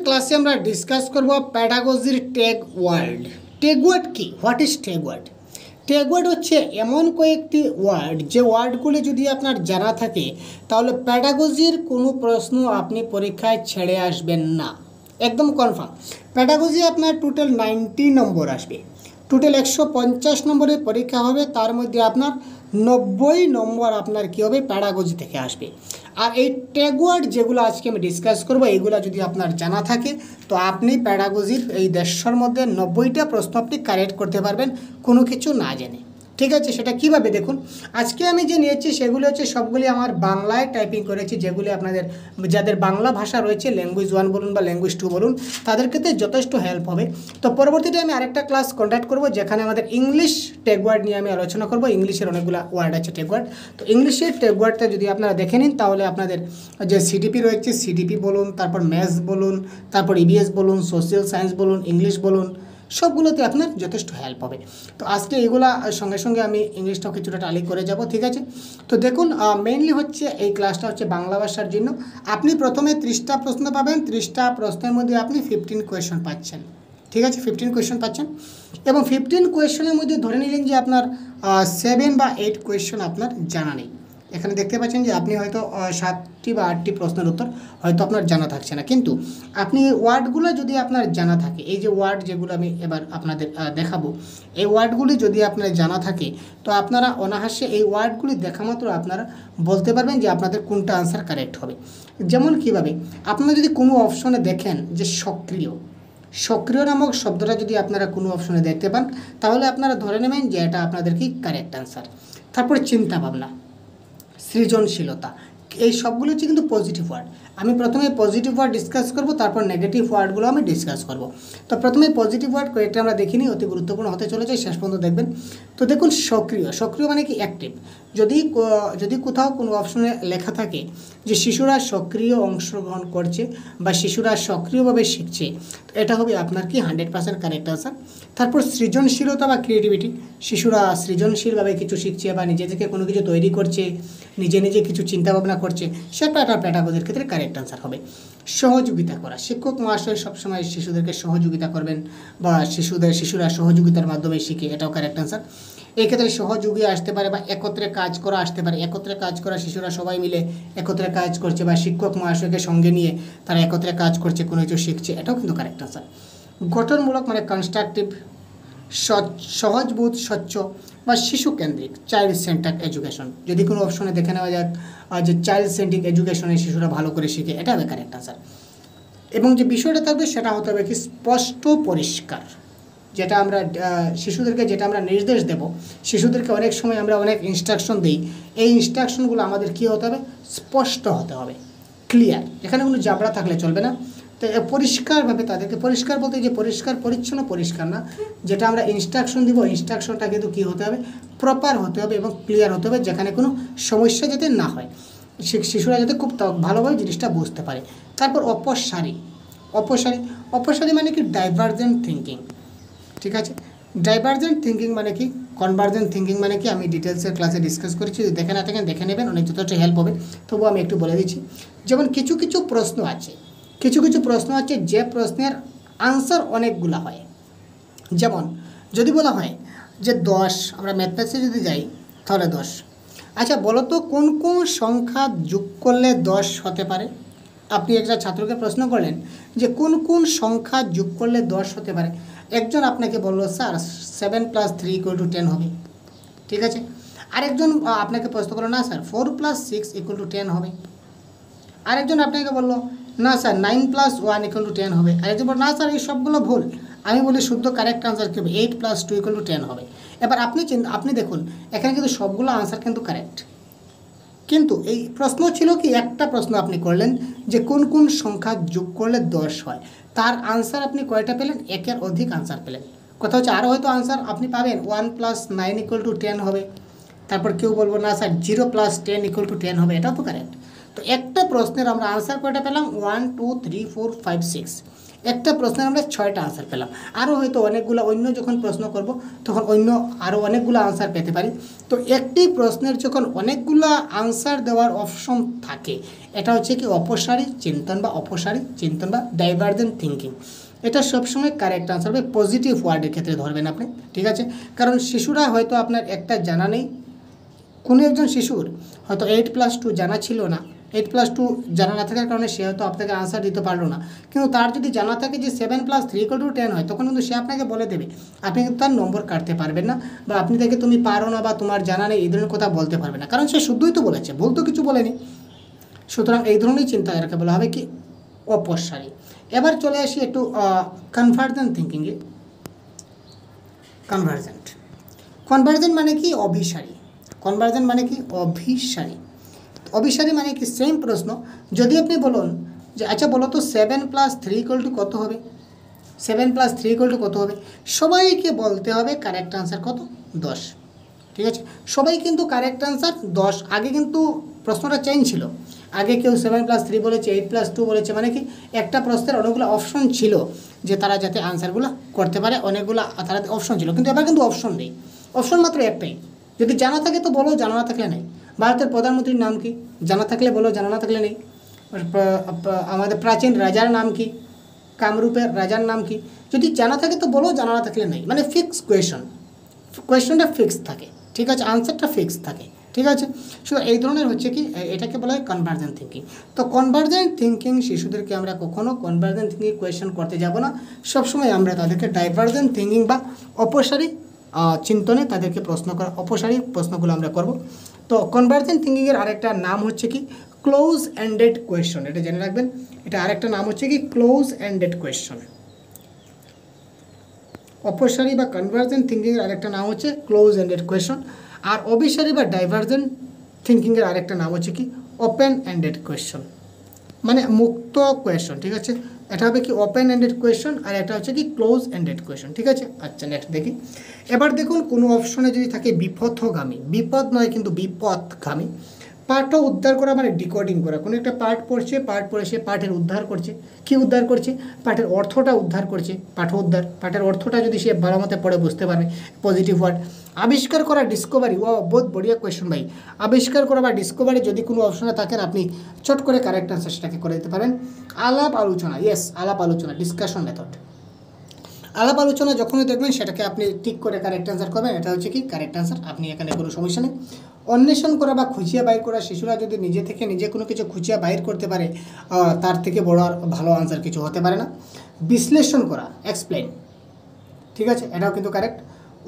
ক্লাসে আমরা ডিসকাস করব প্যাডাগজির ট্যাগ ওয়ার্ড। ট্যাগ ওয়ার্ড কি? What is tag word? Tag word হচ্ছে এমন কয়েকটি ওয়ার্ড যে ওয়ার্ডগুলি যদি আপনার জানা থাকে তাহলে প্যাডাগজির কোনো প্রশ্ন আপনি পরীক্ষায় ছেড়ে আসবেন না, একদম কনফার্ম। প্যাডাগজি আপনার টোটাল 90 নম্বর আসবে, টোটাল 150 নম্বরের পরীক্ষা হবে, তার মধ্যে আপনার 90 নম্বর আপনার কী হবে প্যাডাগজি থেকে আসবে। আর এই ট্যাগ ওয়ার্ড যেগুলো আজকে আমি ডিসকাস করবো এইগুলো যদি আপনার জানা থাকে তো আপনি প্যাডাগজির এই 150-এর মধ্যে 90টা প্রশ্ন আপনি কারেক্ট করতে পারবেন কোনো কিছু না জেনে। ঠিক আছে, সেটা কীভাবে দেখুন। আজকে আমি যে নিয়েছি সেগুলো হচ্ছে সবগুলি আমার বাংলায় টাইপিং করেছি, যেগুলি আপনাদের যাদের বাংলা ভাষা রয়েছে, ল্যাঙ্গুয়েজ 1 বলুন বা ল্যাঙ্গুয়েজ 2 বলুন, তাদের ক্ষেত্রে যথেষ্ট হেল্প হবে। তো পরবর্তীতে আমি আরেকটা ক্লাস কন্ডাক্ট করব যেখানে আমাদের ইংলিশ ট্যাগ ওয়ার্ড নিয়ে আমি আলোচনা করব। ইংলিশের অনেকগুলো ওয়ার্ড আছে ট্যাগ ওয়ার্ড, তো ইংলিশের ট্যাগ ওয়ার্ডটা যদি আপনারা দেখে নিন তাহলে আপনাদের যে সিডিপি রয়েছে, সিডিপি বলুন, তারপর ম্যাথস বলুন, তারপর ইবিএস বলুন, সোশ্যাল সায়েন্স বলুন, ইংলিশ বলুন, সবগুলোতে আপনার যথেষ্ট হেল্প হবে। তো আজকে এগুলা সঙ্গে সঙ্গে আমি ইংলিশটাও কিছুটা টালি করে যাব, ঠিক আছে। তো দেখুন মেইনলি হচ্ছে এই ক্লাসটা হচ্ছে বাংলা ভাষার জন্য। আপনি প্রথমে 30টা প্রশ্ন পাবেন, 30টা প্রশ্নের মধ্যে আপনি 15 কোয়েশন পাচ্ছেন, ঠিক আছে, 15 কোয়েশন পাচ্ছেন। এবং 15 কোয়েশনের মধ্যে ধরে নিলেন যে আপনার 7 বা 8 কোয়েশন আপনার জানা নেই। এখানে দেখতে পাচ্ছেন যে আপনি হয়তো 7টি বা 8টি প্রশ্নের উত্তর হয়তো আপনার জানা থাকছে না, কিন্তু আপনি এই ওয়ার্ডগুলো যদি আপনার জানা থাকে, এই যে ওয়ার্ড যেগুলো আমি এবার আপনাদের দেখাবো, এই ওয়ার্ডগুলি যদি আপনার জানা থাকে তো আপনারা অনায়াসে এই ওয়ার্ডগুলি দেখা মাত্র আপনারা বলতে পারবেন যে আপনাদের কোনটা আনসার কারেক্ট হবে। যেমন কিভাবে, আপনারা যদি কোনো অপশনে দেখেন যে সক্রিয়, সক্রিয় নামক শব্দটা যদি আপনারা কোনো অপশনে দেখতে পান তাহলে আপনারা ধরে নেবেন যে এটা আপনাদের কি কারেক্ট আনসার। তারপরে চিন্তা ভাবনা, সৃজনশীলতা, এই সবগুলো হচ্ছে কিন্তু পজিটিভ ওয়ার্ড। আমি প্রথমে পজিটিভ ওয়ার্ড ডিসকাস করব, তারপর নেগেটিভ ওয়ার্ডগুলো আমি ডিসকাস করব। তো প্রথমে পজিটিভ ওয়ার্ড কয়েকটা আমরা দেখিনি, অতি গুরুত্বপূর্ণ হতে চলেছে, শেষ পর্যন্ত দেখবেন। তো দেখুন সক্রিয়, সক্রিয় মানে কি অ্যাক্টিভ। যদি কোথাও কোনো অপশনে লেখা থাকে যে শিশুরা সক্রিয় অংশগ্রহণ করছে বা শিশুরা সক্রিয়ভাবে শিখছে, তো এটা হবে আপনার কি 100% কারেক্ট আনসার। তারপর সৃজনশীলতা বা ক্রিয়েটিভিটি, শিশুরা সৃজনশীলভাবে কিছু শিখছে বা নিজে থেকে কোনো কিছু তৈরি করছে, নিজে নিজে কিছু চিন্তা ভাবনা করছে, সেটা একটা প্যাডাগজির ক্ষেত্রে কারেক্ট আনসার হবে। সহযোগিতা করা, শিক্ষক মহাশয় সবসময় শিশুদেরকে সহযোগিতা করবেন বা শিশুরা সহযোগিতার মাধ্যমে শিখে, এটাও কারেক্ট আনসার। এই ক্ষেত্রে সহযোগী আসতে পারে বা একত্রে কাজ করা আসতে পারে। একত্রে কাজ করা, শিশুরা সবাই মিলে একত্রে কাজ করছে বা শিক্ষক মহাশয়কে সঙ্গে নিয়ে তারা একত্রে কাজ করছে, কোনো কিছু শিখছে, এটাও কিন্তু কারেক্ট আনসার। গঠনমূলক মানে কনস্ট্রাকটিভ, সহজবোধ, স্বচ্ছ বা শিশু কেন্দ্রিক, চাইল্ড সেন্টার এডুকেশন। যদি কোনো অপশনে দেখে নেওয়া যাক যে চাইল্ড সেন্ট্রিক এডুকেশনে শিশুরা ভালো করে শিখে, এটা হবে কারেক্ট আনসার। এবং যে বিষয়টা থাকবে সেটা হতে হবে কি স্পষ্ট পরিষ্কার, যেটা আমরা শিশুদেরকে যেটা আমরা নির্দেশ দেব, শিশুদেরকে অনেক সময় আমরা অনেক ইনস্ট্রাকশন দিই, এই ইনস্ট্রাকশনগুলো আমাদের কী হতে হবে, স্পষ্ট হতে হবে, ক্লিয়ার, এখানে কোনো জাবড়া থাকলে চলবে না। তো পরিষ্কারভাবে তাদেরকে, পরিষ্কার বলতে যে পরিষ্কার পরিচ্ছন্ন পরিষ্কার না, যেটা আমরা ইনস্ট্রাকশন দিব ইনস্ট্রাকশনটা কিন্তু কী হতে হবে, প্রপার হতে হবে এবং ক্লিয়ার হতে হবে, যেখানে কোনো সমস্যা যাতে না হয়, শিশুরা যাতে খুব ভালোভাবে জিনিসটা বুঝতে পারে। তারপর অপসারী, অপসারী মানে কি ডাইভার্জেন্ট থিঙ্কিং, ঠিক আছে। ডাইভার্জেন্ট থিঙ্কিং মানে কি, কনভার্জেন্ট থিঙ্কিং মানে কি, আমি ডিটেলসের ক্লাসে ডিসকাস করেছি, যদি দেখে না থাকেন দেখে নেবেন, অনেক যথেষ্ট হেল্প হবে। তবুও আমি একটু বলে দিচ্ছি। যেমন কিছু প্রশ্ন আছে, প্রশ্ন আছে যে প্রশ্নের আনসার অনেকগুলো হয়। যেমন যদি বলা হয় যে 10, আমরা ম্যাথমেটিক্সে যদি যাই তাহলে 10, আচ্ছা বলো তো কোন কোন সংখ্যা যোগ করলে 10 হতে পারে। আপনি একটা ছাত্রকে প্রশ্ন করলেন যে কোন কোন সংখ্যা যোগ করলে 10 হতে পারে। একজন আপনাকে বললো স্যার 7 + 3 = 10 হবে, ঠিক আছে। আরেকজন আপনাকে প্রশ্ন করলো না স্যার 4 + 6 = 10 হবে। আরেকজন আপনাকে বললো না স্যার 9 + 1 = 10 হবে। আরেকজন বললো না স্যার এই সবগুলো ভুল। আমি বলি শুদ্ধ কারেক্ট আনসার কী হবে, 8 + 2 = 10 হবে। এবার আপনি দেখুন এখানে কিন্তু সবগুলো আনসার কিন্তু কারেক্ট, কিন্তু এই প্রশ্ন ছিল কি, একটা প্রশ্ন আপনি করলেন যে কোন কোন সংখ্যা যোগ করলে 10 হয়, তার আনসার আপনি কয়টা পেলেন, একের অধিক আনসার পেলেন। কথা হচ্ছে আরও হয়তো আনসার আপনি পাবেন 1 + 9 = 10 হবে। তারপর কেউ বলবো না স্যার 0 + 10 = 10 হবে, এটাও তো কারেক্ট। তো একটা প্রশ্নের আমরা আনসার কয়টা পেলাম, 1 2 3 4 5 6, একটা প্রশ্নের আমরা 6টা আনসার পেলাম। আরও হয়তো অনেকগুলো অন্য যখন প্রশ্ন করব তখন অন্য আরও অনেকগুলো আনসার পেতে পারি। তো একটি প্রশ্নের যখন অনেকগুলো আনসার দেওয়ার অপশন থাকে, এটা হচ্ছে কি অপসারী চিন্তন বা ডাইভার্জেন্ট থিঙ্কিং। এটা সবসময় কারেক্ট আনসার হবে, পজিটিভ ওয়ার্ডের ক্ষেত্রে ধরবেন আপনি, ঠিক আছে। কারণ শিশুরা হয়তো আপনার একটা জানা নেই, কোনো একজন শিশুর হয়তো 8+2 জানা ছিল না, 8+2 জানা না থাকার কারণে সে হয়তো আপনাকে আনসার দিতে পারলো না। কিন্তু তার যদি জানা থাকে যে 7+3=10 হয়, তখন কিন্তু সে আপনাকে বলে দেবে, আপনি কিন্তু তার নম্বর কাটতে পারবেন না, বা আপনি তাকে তুমি পারো না বা তোমার জানা নেই এই ধরনের কথা বলতে পারবে না, কারণ সে শুদ্ধই তো বলেছে, ভুল তো কিছু বলেনি। সুতরাং এই ধরনের চিন্তাধারাকে বলা হবে কি অপসারী। এবার চলে আসি একটু কনভার্জেন্ট থিঙ্কিংয়ে। কনভার্জেন্ট মানে কি অভিসারী। অভিসারী মানে কি সেম প্রশ্ন, যদি আপনি বলুন যে আচ্ছা বলো তো 7+3 কত হবে, 7+3 কত হবে, সবাইকে বলতে হবে কারেক্ট আনসার কত, 10, ঠিক আছে। সবাই কিন্তু কারেক্ট আনসার 10। আগে কিন্তু প্রশ্নটা চেঞ্জ ছিল, আগে কেউ 7+3 বলেছে, 8+2 বলেছে, মানে কি একটা প্রশ্নের অনেকগুলো অপশন ছিল যে তারা যাতে আনসারগুলো করতে পারে, অনেকগুলো তারা অপশন ছিল। কিন্তু এবার কিন্তু অপশন নেই, অপশন মাত্র একটাই, যদি জানা থাকে তো বলো, জানা না থাকলে নেই। ভারতের প্রধানমন্ত্রীর নাম কি, জানা থাকলে বলো, জানা না থাকলে নেই। আমাদের প্রাচীন রাজার নাম কি, কামরূপের রাজার নাম কি, যদি জানা থাকে তো বলো, জানা না থাকলে নেই। মানে ফিক্স কোয়েশনটা ফিক্স থাকে, ঠিক আছে, আনসারটা ফিক্স থাকে, ঠিক আছে। শুধু এই ধরনের হচ্ছে কি এটাকে বলা হয় কনভার্জেন্ট থিঙ্কিং। তো কনভার্জেন্ট থিঙ্কিং শিশুদেরকে আমরা কখনো কনভার্জেন্ট থিঙ্কিং কোয়েশন করতে যাব না, সবসময় আমরা তাদেরকে ডাইভার্জেন্ট থিঙ্কিং বা অপসারী চিন্তনে তাদেরকে প্রশ্ন করা, অপসারী প্রশ্নগুলো আমরা করব। তো কনভার্জেন্ট থিঙ্কিংয়ের আরেকটা নাম হচ্ছে কি ক্লোজ এন্ডেড কোয়েশন, এটা জেনে রাখবেন। এটা আরেকটা নাম হচ্ছে কি ক্লোজ এন্ডেড কোয়েশন। অপসারী বা কনভার্জেন্ট থিঙ্কিংয়ের আরেকটা নাম হচ্ছে ক্লোজ এন্ডেড কোয়েশন। আর অভিসারী বা ডাইভার্জেন্ট থিঙ্কিংয়ের আরেকটা নাম হচ্ছে কি ওপেন এন্ডেড কোয়েশন, মানে মুক্ত কোয়েশন, ঠিক আছে। এটা হবে কি ওপেন এন্ডেড কোয়েশন, আর এটা হচ্ছে কি ক্লোজ এন্ডেড কোয়েশন, ঠিক আছে। আচ্ছা নেক্সট দেখি। এবার দেখুন কোনো অপশনে যদি থাকে বিপথগামী, বিপদ নয় কিন্তু বিপথগামী, পাঠও উদ্ধার করা মানে ডিকোডিং করা। কোনো একটা পার্ট পড়ছে, পার্ট পড়ে সে পাঠের উদ্ধার করছে। কি উদ্ধার করছে? পাঠের অর্থটা উদ্ধার করছে, পাঠ উদ্ধার। পাঠের অর্থটা যদি সে ভালো মতো পড়ে বুঝতে পারবে, পজিটিভ ওয়ার্ড। আবিষ্কার করা ডিসকভারি, ও বহুত বড়িয়া কোয়েশন ভাই। আবিষ্কার করা বা ডিসকভারি যদি কোনো অপশনে থাকেন আপনি চট করে কারেক্ট আনসার সেটাকে করে দিতে পারেন। আলাপ আলোচনা, ইয়েস আলাপ আলোচনা, ডিসকাশন মেথড। আলাপ আলোচনা যখনই দেখবেন সেটাকে আপনি ঠিক করে কারেক্ট আনসার করবেন, এটা হচ্ছে কি কারেক্ট আনসার, আপনি এখানে কোনো সমস্যা নেই। অন্বেষণ করা বা খুঁজিয়ে বাইর করা, শিশুরা যদি নিজে থেকে নিজে কোনো কিছু খুঁজিয়ে বাইর করতে পারে তার থেকে বড় আর ভালো আনসার কিছু হতে পারে না। বিশ্লেষণ করা, এক্সপ্লেন, ঠিক আছে, এটাও কিন্তু কারেক্ট।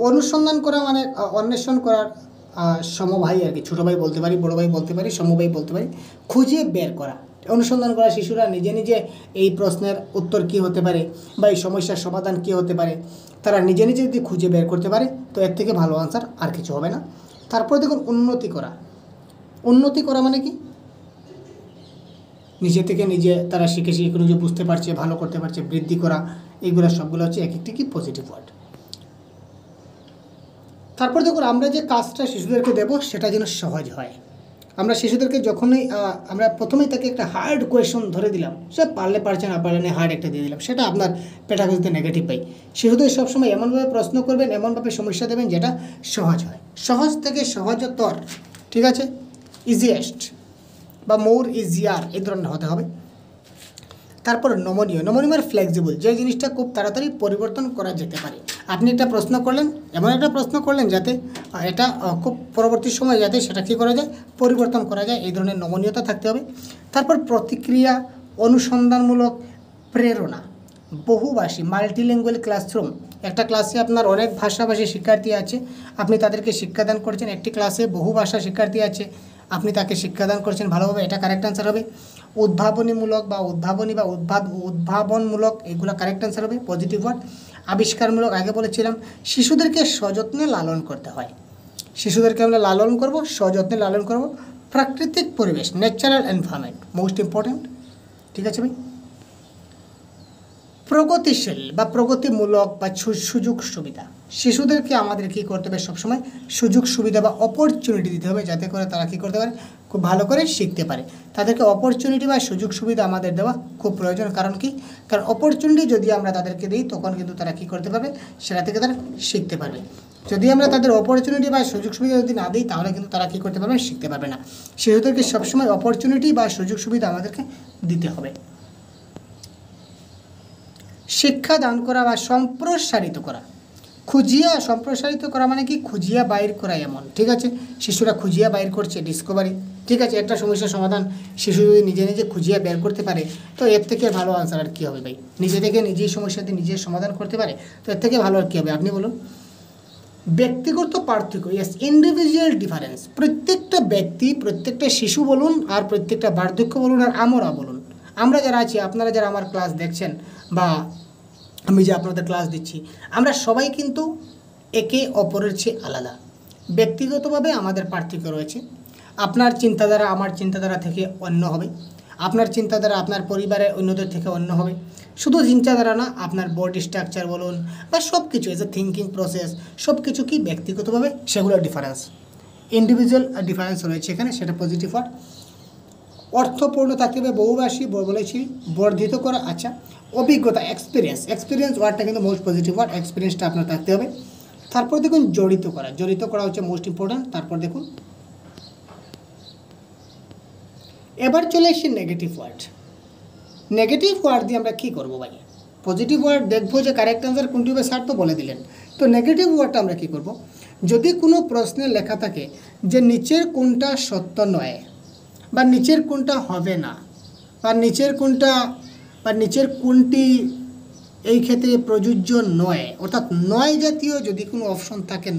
অনুসন্ধান করা মানে অন্বেষণ করার সমভাই আর কি, ছোটো ভাই বলতে পারি, বড়ো ভাই বলতে পারি, সমভাই বলতে পারি। খুঁজে বের করা, অনুসন্ধান করা, শিশুরা নিজে নিজে এই প্রশ্নের উত্তর কী হতে পারে বা এই সমস্যার সমাধান কী হতে পারে তারা নিজে নিজে যদি খুঁজে বের করতে পারে তো এর থেকে ভালো আনসার আর কিছু হবে না। তারপরে দেখুন উন্নতি করা। উন্নতি করা মানে কি নিজে থেকে নিজে তারা শিখে শিখে নিজে বুঝতে পারছে, ভালো করতে পারছে, বৃদ্ধি করা, এইগুলো সবগুলো হচ্ছে এক একটি কি পজিটিভ ওয়ার্ড। তারপর দেখুন আমরা যে কাজটা শিশুদেরকে দেব সেটা যেন সহজ হয়। আমরা শিশুদেরকে যখনই আমরা প্রথমেই তাকে একটা হার্ড কোয়েশন ধরে দিলাম, সে পারলে পারছে না পারলে হার্ড একটা দিয়ে দিলাম, সেটা আপনার পেডাগজিতে নেগেটিভ পাই। শিশুদের সবসময় এমনভাবে প্রশ্ন করবেন, এমনভাবে সমস্যা দেবেন যেটা সহজ হয়, সহজ থেকে সহজতর, ঠিক আছে, ইজিয়েস্ট বা মোর ইজিয়ার এই ধরনের হতে হবে। তারপর নমনীয়, নমনীয় মানে ফ্লেক্সিবল, যে জিনিসটা খুব তাড়াতাড়ি পরিবর্তন করা যেতে পারে। আপনি একটা প্রশ্ন করলেন, এমন একটা প্রশ্ন করলেন যাতে এটা খুব পরবর্তী সময় যাতে সেটা কী করা যায়, পরিবর্তন করা যায়, এই ধরনের নমনীয়তা থাকতে হবে। তারপর প্রতিক্রিয়া, অনুসন্ধানমূলক, প্রেরণা, বহুভাষী, মাল্টিলিঙ্গুয়াল ক্লাসরুম। একটা ক্লাসে আপনার অনেক ভাষাভাষী শিক্ষার্থী আছে, আপনি তাদেরকে শিক্ষাদান করছেন। একটি ক্লাসে বহু ভাষা শিক্ষার্থী আছে, আপনি তাকে শিক্ষাদান করছেন ভালোভাবে, এটা কারেক্ট আনসার হবে। উদ্ভাবনীমূলক বা উদ্ভাবনী বা উদ্ভাবনমূলক, এগুলো কারেক্ট আনসার হবে, পজিটিভ ওয়ার্ড। আবিষ্কারমূলক আগে বলেছিলাম। শিশুদেরকে সযত্নে লালন করতে হয়, শিশুদেরকে আমরা লালন করব, সযত্নে লালন করব। প্রাকৃতিক পরিবেশ, ন্যাচারাল এনভায়রনমেন্ট, মোস্ট ইম্পর্ট্যান্ট, ঠিক আছে ভাই। প্রগতিশীল বা প্রগতিমূলক বা সুযোগ সুবিধা, শিশুদেরকে আমাদের কী করতে হবে, সবসময় সুযোগ সুবিধা বা অপরচুনিটি দিতে হবে, যাতে করে তারা কী করতে পারে, খুব ভালো করে শিখতে পারে। তাদেরকে অপরচুনিটি বা সুযোগ সুবিধা আমাদের দেওয়া খুব প্রয়োজন। কারণ কি, কারণ অপরচুনিটি যদি আমরা তাদেরকে দিই তখন কিন্তু তারা কী করতে পারবে, সেটা থেকে তারা শিখতে পারবে। যদি আমরা তাদের অপরচুনিটি বা সুযোগ সুবিধা যদি না দিই তাহলে কিন্তু তারা কী করতে পারবে, শিখতে পারবে না। শিশুদেরকে সবসময় অপরচুনিটি বা সুযোগ সুবিধা আমাদেরকে দিতে হবে। শিক্ষা দান করা বা সম্প্রসারিত করা, খুঁজিয়া সম্প্রসারিত করা মানে কি, খুঁজিয়া বাইর করা এমন, ঠিক আছে। শিশুরা খুঁজিয়া বাইর করছে, ডিসকভারি, ঠিক আছে। একটা সমস্যার সমাধান শিশু যদি নিজে নিজে খুঁজিয়া বের করতে পারে তো এর থেকে ভালো আনসার আর কী হবে ভাই। নিজে থেকে নিজেই সমস্যাটি নিজে সমাধান করতে পারে তো এর থেকে ভালো আর কী হবে, আপনি বলুন। ব্যক্তিগত পার্থক্য, ইয়েস, ইন্ডিভিজুয়াল ডিফারেন্স। প্রত্যেকটা ব্যক্তি, প্রত্যেকটা শিশু বলুন আর প্রত্যেকটা বার্ধক্য বলুন আর আমরা বলুন, আমরা যারা আছি, আপনারা যারা আমার ক্লাস দেখছেন বা আমি যে আপনাদের ক্লাস দিচ্ছি, আমরা সবাই কিন্তু একে অপরের চেয়ে আলাদা। ব্যক্তিগতভাবে আমাদের পার্থক্য রয়েছে। আপনার চিন্তাধারা আমার চিন্তাধারা থেকে অন্য হবে, আপনার চিন্তাধারা আপনার পরিবারের অন্যদের থেকে অন্য হবে। শুধু চিন্তাধারা না, আপনার বডি স্ট্রাকচার বলুন বা সব কিছু, এজ এ থিঙ্কিং প্রসেস, সব কিছু কি ব্যক্তিগতভাবে সেগুলো ডিফারেন্স, ইন্ডিভিজুয়াল ডিফারেন্স রয়েছে এখানে, সেটা পজিটিভ ওয়ার্ড। অর্থপূর্ণ থাকতে হবে, বহুভাষী বলেছি, বর্ধিত করা, আচ্ছা। অভিজ্ঞতা, এক্সপিরিয়েন্স, এক্সপিরিয়েন্স ওয়ার্ডটা কিন্তু মোস্ট পজিটিভ ওয়ার্ড, এক্সপিরিয়েন্সটা আপনার থাকতে হবে। তারপর দেখুন জড়িত করা, জড়িত করা হচ্ছে মোস্ট ইম্পর্ট্যান্ট। তারপর দেখুন, এবার চলে এসেছি নেগেটিভ ওয়ার্ড। নেগেটিভ ওয়ার্ড দিয়ে আমরা কী করবো ভাই, পজিটিভ ওয়ার্ড দেখবো যে কারেক্ট অ্যান্সার কোনটি হবে, স্যার তো বলে দিলেন। তো নেগেটিভ ওয়ার্ডটা আমরা কী করব, যদি কোনো প্রশ্নে লেখা থাকে যে নিচের কোনটা সত্য নয় বা নিচের কোনটা হবে না বা নিচের কোনটি এই ক্ষেত্রে প্রযোজ্য নয়, অর্থাৎ নয় জাতীয় যদি কোনো অপশন থাকে,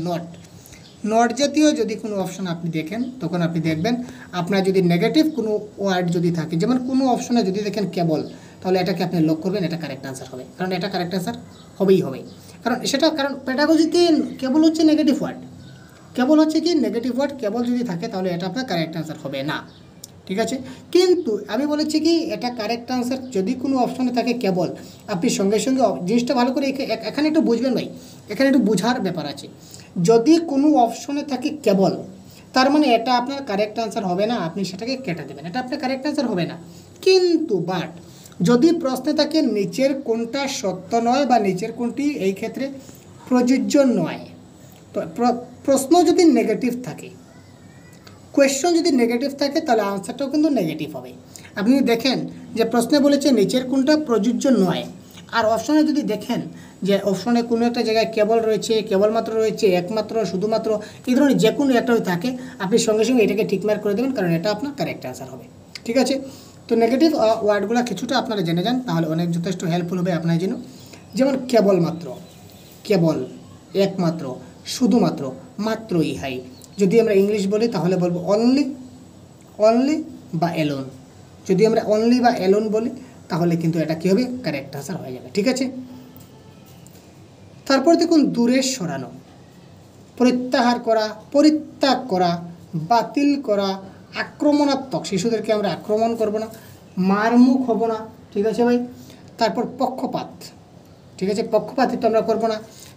নট জাতীয় যদি কোনো অপশন আপনি দেখেন, তখন আপনি দেখবেন আপনার যদি নেগেটিভ কোনো ওয়ার্ড যদি থাকে, যেমন কোনো অপশনে যদি দেখেন কেবল, তাহলে এটাকে আপনি লক করবেন, এটা কারেক্ট আনসার হবে। কারণ এটা কারেক্ট আনসার হবেই হবে, কারণ পেডাগজিতে কেবল হচ্ছে নেগেটিভ ওয়ার্ড, কেবল হচ্ছে কি নেগেটিভ ওয়ার্ড, কেবল যদি থাকে তাহলে এটা আপনার কারেক্ট আনসার হবে না, ঠিক আছে। কিন্তু আমি বলেছি কি, এটা কারেক্ট আনসার যদি কোনো অপশনে থাকে কেবল, আপনি সঙ্গে সঙ্গে জিনিসটা ভালো করে এখানে একটু বুঝবেন ভাই, এখানে একটু বোঝার ব্যাপার আছে। যদি কোনো অপশনে থাকে কেবল, তার মানে এটা আপনার কারেক্ট আনসার হবে না, আপনি সেটাকে কেটে দেবেন, এটা আপনার কারেক্ট আনসার হবে না। কিন্তু বাট যদি প্রশ্নে থাকে নিচের কোনটা সত্য নয় বা নিচের কোনটি এই ক্ষেত্রে প্রযোজ্য নয়, তো প্রশ্ন যদি নেগেটিভ থাকে, কোয়েশ্চন যদি নেগেটিভ থাকে তাহলে আনসারটাও কিন্তু নেগেটিভ হবে। আপনি দেখেন যে প্রশ্নে বলেছে নিচের কোনটা প্রযোজ্য নয়, আর অপশনে যদি দেখেন যে অপশনে কোনো একটা জায়গায় কেবল রয়েছে, কেবলমাত্র রয়েছে, একমাত্র, শুধুমাত্র, এই ধরনের যে কোনো একটা থাকে, আপনি সঙ্গে সঙ্গে এটাকে টিক মার্ক করে দেবেন, কারণ এটা আপনার কারেক্ট আনসার হবে, ঠিক আছে। তো নেগেটিভ ওয়ার্ডগুলো কিছুটা আপনারা জেনে যান, তাহলে অনেক যথেষ্ট হেল্পফুল হবে আপনার জন্য। যেমন কেবলমাত্র, কেবল, একমাত্র, শুধুমাত্র, মাত্র, ইহাই। যদি আমরা ইংলিশ বলি তাহলে বলবো অনলি, অনলি বা এলোন। যদি আমরা অনলি বা এলোন বলি তাহলে কিন্তু এটা কী হবে, কারেক্ট আনসার হয়ে যাবে, ঠিক আছে। তারপর দেখুন দূরে সরানো, প্রত্যাহার করা, পরিত্যাগ করা, বাতিল করা, আক্রমণাত্মক, শিশুদেরকে আমরা আক্রমণ করব না, মারমুখ হব না, ঠিক আছে ভাই। তারপর পক্ষপাত, ঠিক আছে, পক্ষপাতিত্ব আমরা করব না,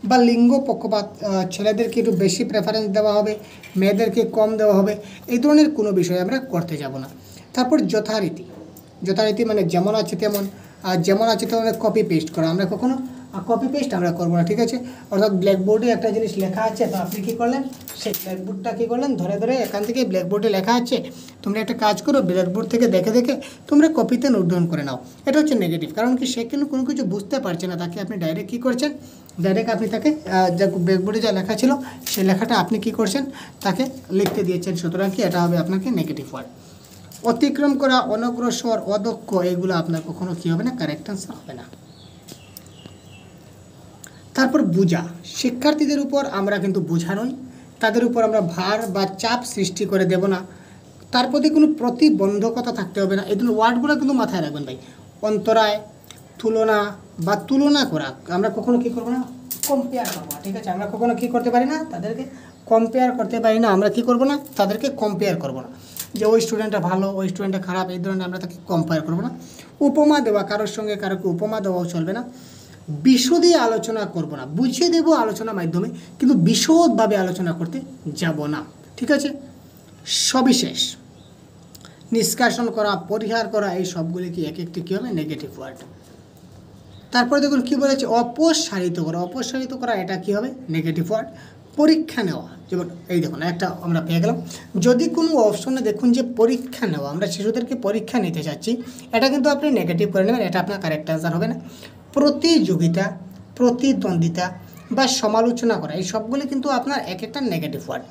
বা লিঙ্গ পক্ষপাত, ছেলেদেরকে একটু বেশি প্রেফারেন্স দেওয়া হবে, মেয়েদেরকে কম দেওয়া হবে, এই ধরনের কোনো বিষয় আমরা করতে যাব না। তারপর যথারীতি, যথারীতি মানে যেমন আছে তেমন, যেমন আছে তেমন কপি পেস্ট করা, আমরা কখনো কপি পেস্ট আমরা করবো না, ঠিক আছে। অর্থাৎ ব্ল্যাকবোর্ডে একটা জিনিস লেখা আছে, তো আপনি কী করলেন, সেই ব্ল্যাকবোর্ডটা কী করলেন, ধরে ধরে এখান থেকে ব্ল্যাকবোর্ডে লেখা আছে, তোমরা একটা কাজ করো, ব্ল্যাকবোর্ড থেকে দেখে দেখে তোমরা কপিতে নোট ডাউন করে নাও, এটা হচ্ছে নেগেটিভ। কারণ কি, সে কিন্তু কোনো কিছু বুঝতে পারছে না, তাকে আপনি ডাইরেক্ট কী করছেন, ডাইরেক্ট আপনি তাকে যা ব্ল্যাকবোর্ডে যা লেখা ছিল সেই লেখাটা আপনি কী করছেন, তাকে লিখতে দিয়েছেন, সুতরাং কি এটা হবে আপনাকে নেগেটিভ ওয়ার্ড। অতিক্রম করা, অনগ্রসর, অদক্ষ, এগুলো আপনার কখনো কী হবে না, কারেক্ট আনসার হবে না। তারপর বোঝা, শিক্ষার্থীদের উপর আমরা কিন্তু বোঝা নই, তাদের উপর আমরা ভার বা চাপ সৃষ্টি করে দেব না, তার প্রতি কোনো প্রতিবন্ধকতা থাকতে হবে না, এই ধরনের ওয়ার্ডগুলো কিন্তু মাথায় রাখবেন ভাই। অন্তরায়, তুলনা বা তুলনা করা, আমরা কখনো কী করবো না, কম্পেয়ার করবো না, ঠিক আছে। আমরা কখনো কী করতে পারি না, তাদেরকে কম্পেয়ার করতে পারি না, আমরা কী করবো না, তাদেরকে কম্পেয়ার করবো না, যে ওই স্টুডেন্টটা ভালো, ওই স্টুডেন্টটা খারাপ, এই ধরনের আমরা তাকে কম্পেয়ার করবো না। উপমা দেওয়া, কারোর সঙ্গে কারোকে উপমা দেওয়াও চলবে না। বিশদে আলোচনা করব না, বুঝিয়ে দেব আলোচনার মাধ্যমে, কিন্তু বিশদভাবে আলোচনা করতে যাব না। ঠিক আছে, সবিশেষ নিষ্কাশন করা, পরিহার করা, এই সবগুলি কি এক একটি কী হবে? Negative word. তারপরে দেখুন কি বলেছে, অপসারিত করা। অপসারিত করা এটা কি হবে? Negative word. পরীক্ষা নেওয়া, যেমন এই দেখুন একটা আমরা পেয়ে গেলাম। যদি কোনো অপশনে দেখুন যে পরীক্ষা নেওয়া, আমরা শিশুদেরকে পরীক্ষা নিতে চাচ্ছি, এটা কিন্তু আপনি নেগেটিভ করে নেবেন, এটা আপনার কারেক্ট অ্যান্সার হবে না। প্রতিযোগিতা, প্রতিদ্বন্দ্বিতা বা সমালোচনা করা, এই সবগুলি কিন্তু আপনার এক একটা নেগেটিভ ওয়ার্ড।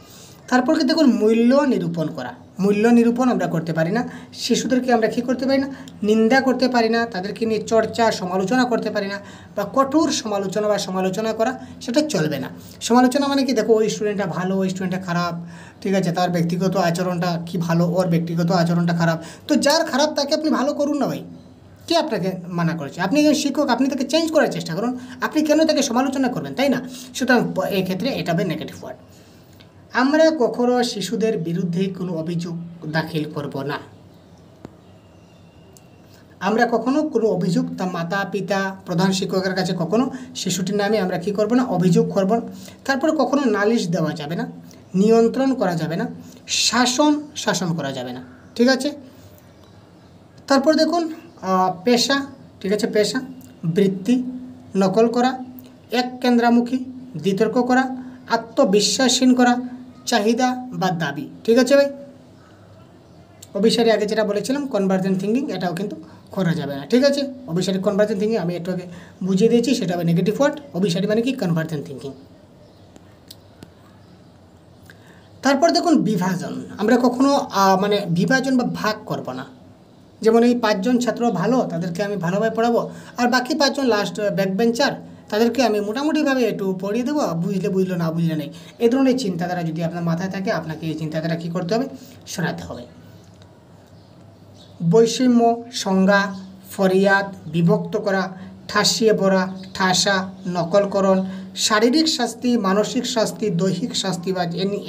তারপর কি দেখুন, মূল্য নিরূপণ করা। মূল্য নিরূপণ আমরা করতে পারি না, শিশুদেরকে আমরা কী করতে পারি না? নিন্দা করতে পারি না, তাদেরকে নিয়ে চর্চা সমালোচনা করতে পারি না, বা কঠোর সমালোচনা বা সমালোচনা করা সেটা চলবে না। সমালোচনা মানে কি, দেখো ওই স্টুডেন্টটা ভালো, ওই স্টুডেন্টটা খারাপ, ঠিক আছে, তার ব্যক্তিগত আচরণটা কি ভালো, ওর ব্যক্তিগত আচরণটা খারাপ, তো যার খারাপ তাকে আপনি ভালো করুন না ভাই, কে আপনাকে মানা করেছে? আপনি একজন শিক্ষক, আপনি তাকে চেঞ্জ করার চেষ্টা করুন, আপনি কেন তাকে সমালোচনা করবেন, তাই না? সুতরাং এই ক্ষেত্রে এটা হবে নেগেটিভ ওয়ার্ড। আমরা কখনো শিশুদের বিরুদ্ধে কোনো অভিযোগ দাখিল করব না। আমরা কখনো কোনো অভিযোগ তার মাতা পিতা প্রধান শিক্ষকের কাছে কখনো শিশুটির নামে আমরা কি করব না? অভিযোগ করব না। তারপরে কখনো নালিশ দেওয়া যাবে না, নিয়ন্ত্রণ করা যাবে না, শাসন করা যাবে না। ঠিক আছে, তারপর দেখুন পেশা, ঠিক আছে, পেশা, বৃত্তি, নকল করা, এক কেন্দ্রামুখী, বিতর্ক করা, আত্মবিশ্বাসহীন করা, চাহিদা বা দাবি। ঠিক আছে ভাই, অভিসারী আগে যেটা বলেছিলাম কনভার্জেন্ট থিঙ্কিং, এটাও কিন্তু করা যাবে না। ঠিক আছে, অভিসারী কনভার্জেন্ট থিঙ্কিং আমি একটু আগে বুঝিয়ে দিয়েছি, সেটা হবে নেগেটিভ ওয়ার্ড। অভিসারী মানে কি? Convergent thinking. তারপর দেখুন বিভাজন, আমরা কখনো মানে বিভাজন বা ভাগ করব না। যেমন এই 5 জন ছাত্র ভালো, তাদেরকে আমি ভালোভাবে পড়াবো, আর বাকি 5 জন লাস্ট ব্যাক বেঞ্চার, তাদেরকে আমি মোটামুটিভাবে একটু পড়িয়ে দেবো, বুঝলে বুঝলো, না বুঝলে নেই। এই ধরনের চিন্তাধারা যদি আপনার মাথায় থাকে, আপনাকে এই চিন্তাধারা কী করতে হবে? সরাতে হবে। বৈষম্য, সংজ্ঞা, ফরিয়াদ, বিভক্ত করা, ঠাসিয়ে পড়া, ঠাসা, নকলকরণ, শারীরিক শাস্তি, মানসিক শাস্তি, দৈহিক শাস্তি বা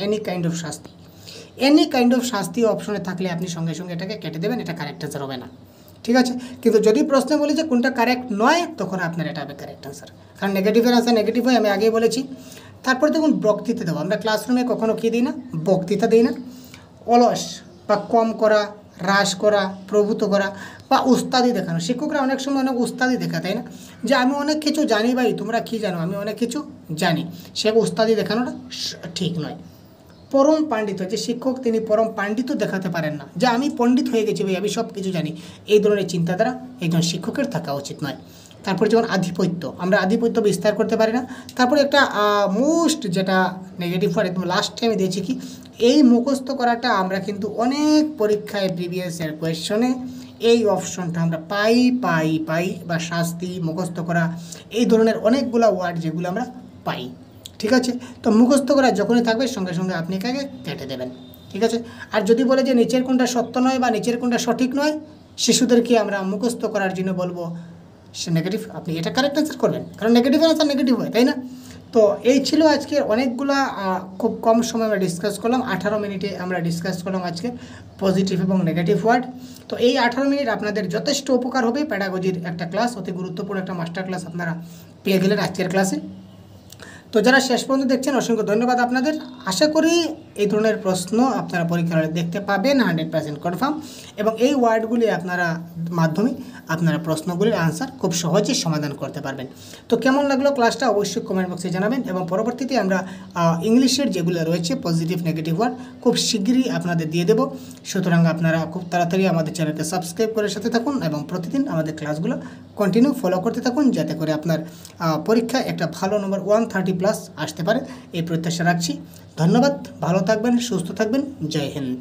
এনি কাইন্ড অফ শাস্তি। এনি কাইন্ড অফ শাস্তি অপশনে থাকলে আপনি সঙ্গে সঙ্গে এটাকে কেটে দেবেন, এটা কারেক্ট অ্যান্সার হবে না। ঠিক আছে, কিন্তু যদি প্রশ্নে বলি যে কোনটা কারেক্ট নয়, তখন আপনার এটা হবে কারেক্ট অ্যান্সার, কারণ নেগেটিভের আনসার নেগেটিভ হয়, আমি আগেই বলেছি। তারপর দেখুন বক্তৃতা দেবো, আমরা ক্লাসরুমে কখনো কী দিই না? বক্তৃতা দিই না। অলস বা কম করা, হ্রাস করা, প্রভূত করা বা উস্তাদি দেখানো। শিক্ষকরা অনেক সময় অনেক উস্তাদি দেখা, তাই না? যে আমি অনেক কিছু জানি ভাই, তোমরা কী জানো, আমি অনেক কিছু জানি, সে উস্তাদি দেখানোটা ঠিক নয়। পরম পাণ্ডিত, যে শিক্ষক তিনি পরম পাণ্ডিত দেখাতে পারেন না, যে আমি পণ্ডিত হয়ে গেছি ভাই, আমি সব কিছু জানি, এই ধরনের চিন্তাধারা একজন শিক্ষকের থাকা উচিত নয়। তারপর যেমন আধিপত্য, আমরা আধিপত্য বিস্তার করতে পারি না। তারপরে একটা মোস্ট যেটা নেগেটিভ ওয়ার্ড, একদম লাস্টে আমি দিয়েছি কি, এই মুখস্থ করাটা আমরা কিন্তু অনেক পরীক্ষায় প্রিভিয়াস ইয়ার কোয়েশ্চনে এই অপশনটা আমরা পাই বা শাস্তি, মুখস্থ করা, এই ধরনের অনেকগুলো ওয়ার্ড যেগুলো আমরা পাই। ঠিক আছে, তো মুখস্থ করা যখনই থাকবে সঙ্গে সঙ্গে আপনি কাকে কেটে দেবেন। ঠিক আছে, আর যদি বলে যে নিচের কোনটা সত্য নয় বা নিচের কোনটা সঠিক নয়, শিশুদেরকে আমরা মুখস্থ করার জন্য বলবো সে নেগেটিভ, আপনি এটা কারেক্ট অ্যান্সার করবেন, কারণ নেগেটিভ অ্যান্সার নেগেটিভ হয়, তাই না? তো এই ছিল আজকে অনেকগুলা খুব কম সময় আমরা ডিসকাস করলাম, 18 মিনিটে আমরা ডিসকাস করলাম আজকে পজিটিভ এবং নেগেটিভ ওয়ার্ড। তো এই 18 মিনিট আপনাদের যথেষ্ট উপকার হবে। প্যাডাগজির একটা ক্লাস, অতি গুরুত্বপূর্ণ একটা মাস্টার ক্লাস আপনারা পেয়ে গেলেন আজকের ক্লাসে। তো যারা শেষ পর্যন্ত দেখছেন অসংখ্য ধন্যবাদ আপনাদের। আশা করি এই ধরনের প্রশ্ন আপনারা পরীক্ষার হলে দেখতে পাবেন 100% কনফার্ম, এবং এই ওয়ার্ডগুলি আপনারা মাধ্যমে আপনারা প্রশ্নগুলির আনসার খুব সহজে সমাধান করতে পারবেন। তো কেমন লাগলো ক্লাসটা অবশ্যই কমেন্ট বক্সে জানাবেন, এবং পরবর্তীতে আমরা ইংলিশের যেগুলো রয়েছে পজিটিভ নেগেটিভ ওয়ার্ড খুব শীঘ্রই আপনাদের দিয়ে দেবো। সুতরাং আপনারা খুব তাড়াতাড়ি আমাদের চ্যানেলকে সাবস্ক্রাইব করে সাথে থাকুন এবং প্রতিদিন আমাদের ক্লাসগুলো কন্টিনিউ ফলো করতে থাকুন, যাতে করে আপনার পরীক্ষায় একটা ভালো নম্বর 130+ আসতে পারে, এই প্রত্যাশা রাখছি। ধন্যবাদ, ভালো থাকবেন, সুস্থ থাকবেন, জয় হিন্দ।